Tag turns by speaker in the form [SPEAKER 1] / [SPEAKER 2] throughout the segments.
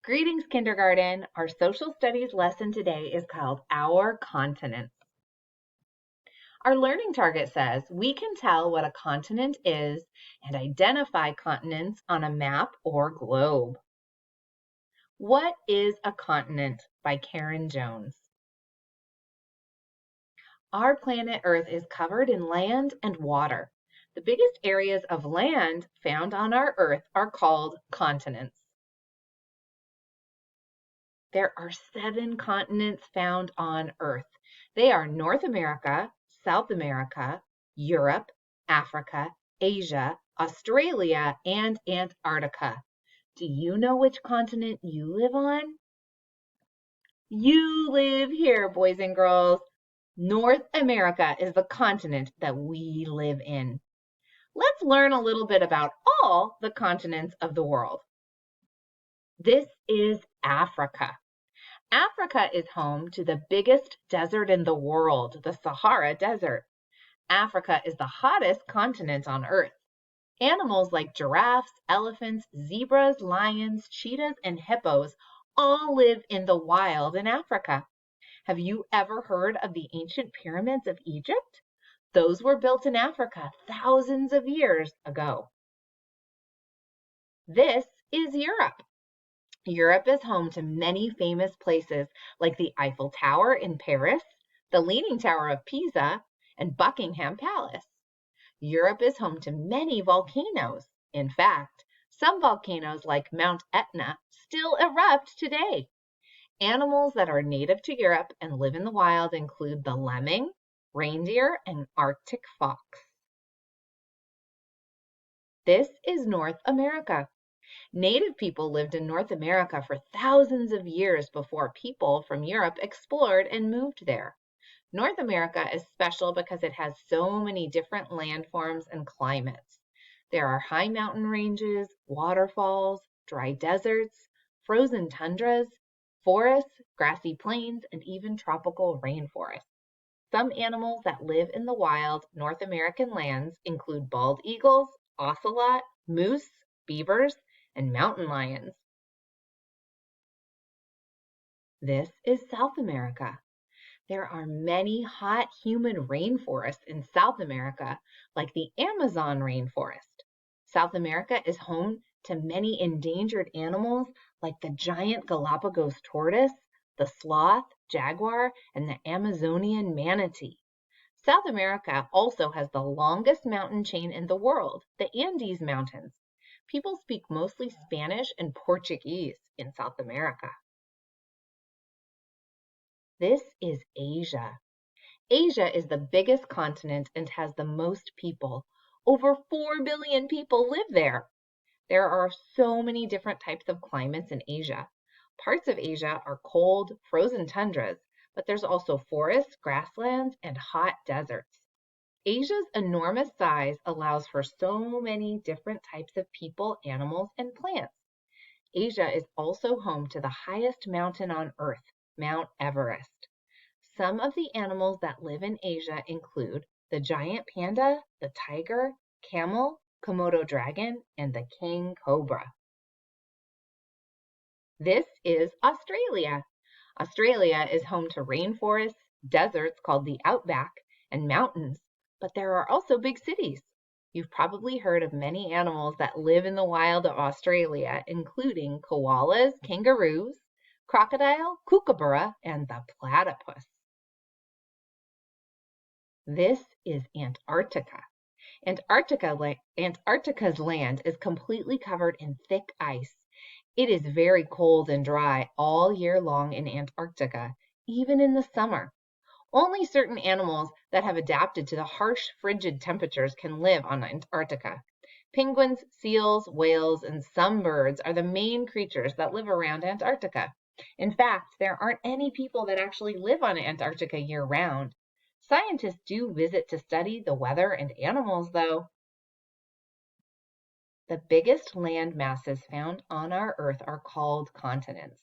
[SPEAKER 1] Greetings, kindergarten. Our social studies lesson today is called Our Continents. Our learning target says we can tell what a continent is and identify continents on a map or globe. What is a continent? By Karen Jones. Our planet Earth is covered in land and water. The biggest areas of land found on our Earth are called continents. There are 7 continents found on Earth. They are North America, South America, Europe, Africa, Asia, Australia, and Antarctica. Do you know which continent you live on? You live here, boys and girls. North America is the continent that we live in. Let's learn a little bit about all the continents of the world. This is Africa. Africa is home to the biggest desert in the world, the Sahara Desert. Africa is the hottest continent on Earth. Animals like giraffes, elephants, zebras, lions, cheetahs, and hippos all live in the wild in Africa. Have you ever heard of the ancient pyramids of Egypt? Those were built in Africa thousands of years ago. This is Europe. Europe is home to many famous places like the Eiffel Tower in Paris, the Leaning Tower of Pisa, and Buckingham Palace. Europe is home to many volcanoes. In fact, some volcanoes like Mount Etna still erupt today. Animals that are native to Europe and live in the wild include the lemming, reindeer, and Arctic fox. This is North America. Native people lived in North America for thousands of years before people from Europe explored and moved there. North America is special because it has so many different landforms and climates. There are high mountain ranges, waterfalls, dry deserts, frozen tundras, forests, grassy plains, and even tropical rainforests. Some animals that live in the wild North American lands include bald eagles, ocelot, moose, beavers, and mountain lions. This is South America. There are many hot, humid rainforests in South America, like the Amazon rainforest. South America is home to many endangered animals like the giant Galapagos tortoise, the sloth, jaguar, and the Amazonian manatee. South America also has the longest mountain chain in the world, the Andes Mountains. People speak mostly Spanish and Portuguese in South America. This is Asia. Asia is the biggest continent and has the most people. Over 4 billion people live there. There are so many different types of climates in Asia. Parts of Asia are cold, frozen tundras, but there's also forests, grasslands, and hot deserts. Asia's enormous size allows for so many different types of people, animals, and plants. Asia is also home to the highest mountain on Earth, Mount Everest. Some of the animals that live in Asia include the giant panda, the tiger, camel, Komodo dragon, and the king cobra. This is Australia. Australia is home to rainforests, deserts called the outback, and mountains. But there are also big cities. You've probably heard of many animals that live in the wild of Australia, including koalas, kangaroos, crocodile, kookaburra, and the platypus. This is Antarctica. Antarctica's land is completely covered in thick ice. It is very cold and dry all year long in Antarctica, even in the summer. Only certain animals that have adapted to the harsh, frigid temperatures can live on Antarctica. Penguins, seals, whales, and some birds are the main creatures that live around Antarctica. In fact, there aren't any people that actually live on Antarctica year-round. Scientists do visit to study the weather and animals, though. The biggest land masses found on our Earth are called continents.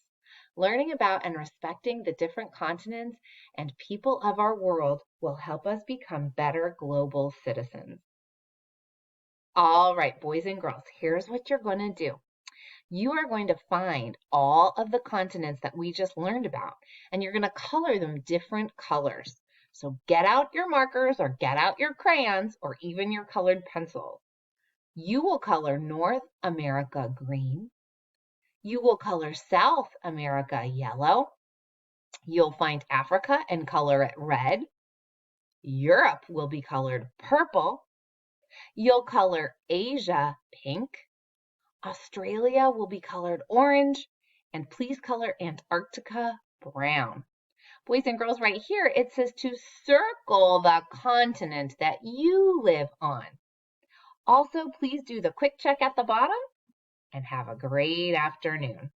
[SPEAKER 1] Learning about and respecting the different continents and people of our world will help us become better global citizens. All right, boys and girls, here's what you're going to do. You are going to find all of the continents that we just learned about, and you're going to color them different colors. So get out your markers or get out your crayons or even your colored pencils. You will color North America green. You will color South America yellow. You'll find Africa and color it red. Europe will be colored purple. You'll color Asia pink. Australia will be colored orange. And please color Antarctica brown. Boys and girls, right here, it says to circle the continent that you live on. Also, please do the quick check at the bottom and have a great afternoon.